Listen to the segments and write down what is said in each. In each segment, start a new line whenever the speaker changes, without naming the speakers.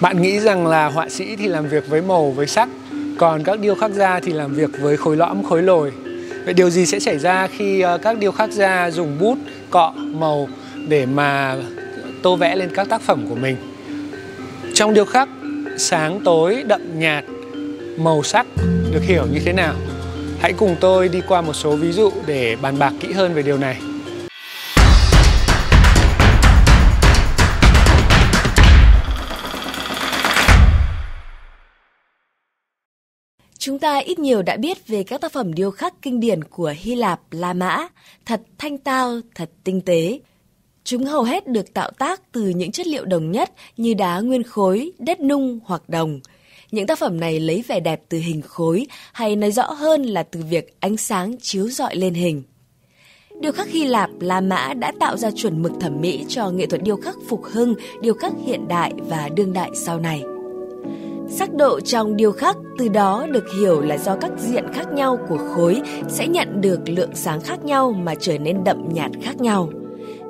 Bạn nghĩ rằng là họa sĩ thì làm việc với màu, với sắc, còn các điêu khắc gia thì làm việc với khối lõm, khối lồi. Vậy điều gì sẽ xảy ra khi các điêu khắc gia dùng bút, cọ, màu để mà tô vẽ lên các tác phẩm của mình? Trong điêu khắc, sáng tối, đậm nhạt, màu sắc được hiểu như thế nào? Hãy cùng tôi đi qua một số ví dụ để bàn bạc kỹ hơn về điều này.
Chúng ta ít nhiều đã biết về các tác phẩm điêu khắc kinh điển của Hy Lạp, La Mã, thật thanh tao, thật tinh tế. Chúng hầu hết được tạo tác từ những chất liệu đồng nhất như đá nguyên khối, đất nung hoặc đồng. Những tác phẩm này lấy vẻ đẹp từ hình khối, hay nói rõ hơn là từ việc ánh sáng chiếu rọi lên hình. Điêu khắc Hy Lạp, La Mã đã tạo ra chuẩn mực thẩm mỹ cho nghệ thuật điêu khắc phục hưng, điêu khắc hiện đại và đương đại sau này. Sắc độ trong điêu khắc từ đó được hiểu là do các diện khác nhau của khối sẽ nhận được lượng sáng khác nhau mà trở nên đậm nhạt khác nhau.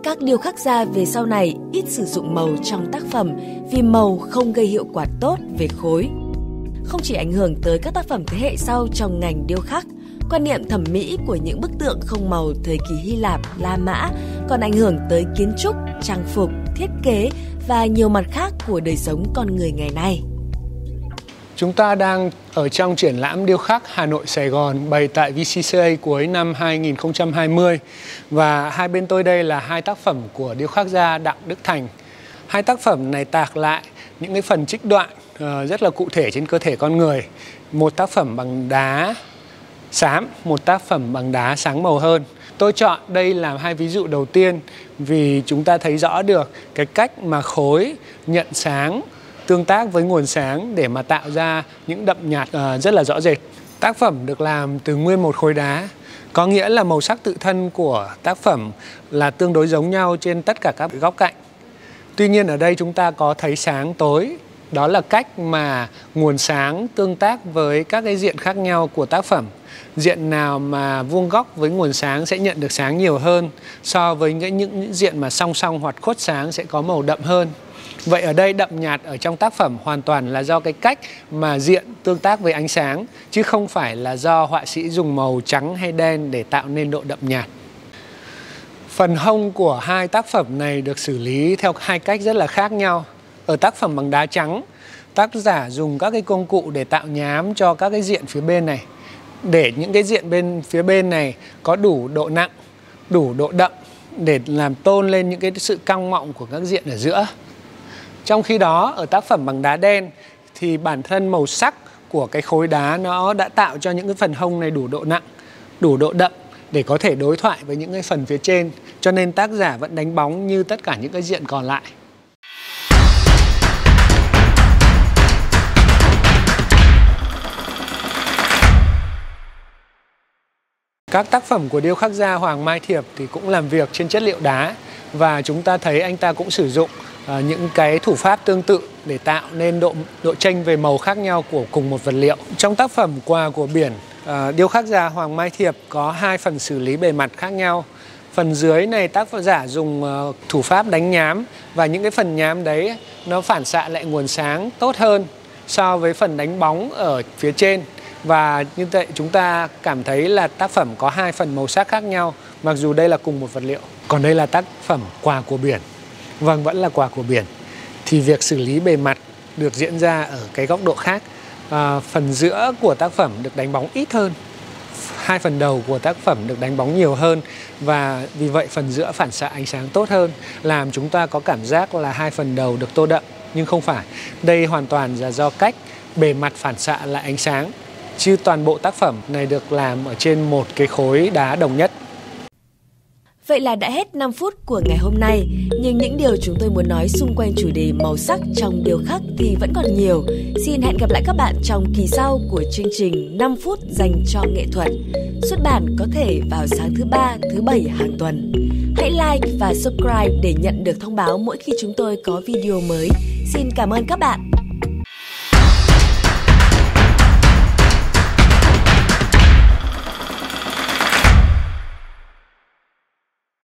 Các điêu khắc gia về sau này ít sử dụng màu trong tác phẩm vì màu không gây hiệu quả tốt về khối. Không chỉ ảnh hưởng tới các tác phẩm thế hệ sau trong ngành điêu khắc, quan niệm thẩm mỹ của những bức tượng không màu thời kỳ Hy Lạp, La Mã còn ảnh hưởng tới kiến trúc, trang phục, thiết kế và nhiều mặt khác của đời sống con người ngày nay.
Chúng ta đang ở trong triển lãm điêu khắc Hà Nội Sài Gòn bày tại VCCA cuối năm 2020 và hai bên tôi đây là hai tác phẩm của điêu khắc gia Đặng Đức Thành. Hai tác phẩm này tạc lại những cái phần trích đoạn rất là cụ thể trên cơ thể con người. Một tác phẩm bằng đá xám, một tác phẩm bằng đá sáng màu hơn. Tôi chọn đây là hai ví dụ đầu tiên vì chúng ta thấy rõ được cái cách mà khối nhận sáng tương tác với nguồn sáng để mà tạo ra những đậm nhạt rất là rõ rệt. Tác phẩm được làm từ nguyên một khối đá, có nghĩa là màu sắc tự thân của tác phẩm là tương đối giống nhau trên tất cả các góc cạnh. Tuy nhiên ở đây chúng ta có thấy sáng tối, đó là cách mà nguồn sáng tương tác với các cái diện khác nhau của tác phẩm. Diện nào mà vuông góc với nguồn sáng sẽ nhận được sáng nhiều hơn so với những diện mà song song hoặc khuất sáng sẽ có màu đậm hơn. Vậy ở đây đậm nhạt ở trong tác phẩm hoàn toàn là do cái cách mà diện tương tác với ánh sáng, chứ không phải là do họa sĩ dùng màu trắng hay đen để tạo nên độ đậm nhạt. Phần hông của hai tác phẩm này được xử lý theo hai cách rất là khác nhau. Ở tác phẩm bằng đá trắng, tác giả dùng các cái công cụ để tạo nhám cho các cái diện phía bên này, để những cái diện bên phía bên này có đủ độ nặng, đủ độ đậm để làm tôn lên những cái sự căng mọng của các diện ở giữa. Trong khi đó, ở tác phẩm bằng đá đen thì bản thân màu sắc của cái khối đá nó đã tạo cho những cái phần hông này đủ độ nặng, đủ độ đậm để có thể đối thoại với những cái phần phía trên. Cho nên tác giả vẫn đánh bóng như tất cả những cái diện còn lại. Các tác phẩm của điêu khắc gia Hoàng Mai Thiệp thì cũng làm việc trên chất liệu đá và chúng ta thấy anh ta cũng sử dụng những cái thủ pháp tương tự để tạo nên độ chênh về màu khác nhau của cùng một vật liệu. Trong tác phẩm Quà của biển, điêu khắc gia Hoàng Mai Thiệp có hai phần xử lý bề mặt khác nhau. Phần dưới này tác giả dùng thủ pháp đánh nhám và những cái phần nhám đấy nó phản xạ lại nguồn sáng tốt hơn so với phần đánh bóng ở phía trên. Và như vậy chúng ta cảm thấy là tác phẩm có hai phần màu sắc khác nhau mặc dù đây là cùng một vật liệu. Còn đây là tác phẩm Quà của biển. Vâng, vẫn là Quà của biển. Thì việc xử lý bề mặt được diễn ra ở cái góc độ khác. Phần giữa của tác phẩm được đánh bóng ít hơn. Hai phần đầu của tác phẩm được đánh bóng nhiều hơn. Và vì vậy phần giữa phản xạ ánh sáng tốt hơn, làm chúng ta có cảm giác là hai phần đầu được tô đậm. Nhưng không phải. Đây hoàn toàn là do cách bề mặt phản xạ lại ánh sáng. Chứ toàn bộ tác phẩm này được làm ở trên một cái khối đá đồng nhất.
Vậy là đã hết 5 phút của ngày hôm nay, nhưng những điều chúng tôi muốn nói xung quanh chủ đề màu sắc trong điêu khắc thì vẫn còn nhiều. Xin hẹn gặp lại các bạn trong kỳ sau của chương trình 5 phút dành cho nghệ thuật. Xuất bản có thể vào sáng thứ 3, thứ 7 hàng tuần. Hãy like và subscribe để nhận được thông báo mỗi khi chúng tôi có video mới. Xin cảm ơn các bạn.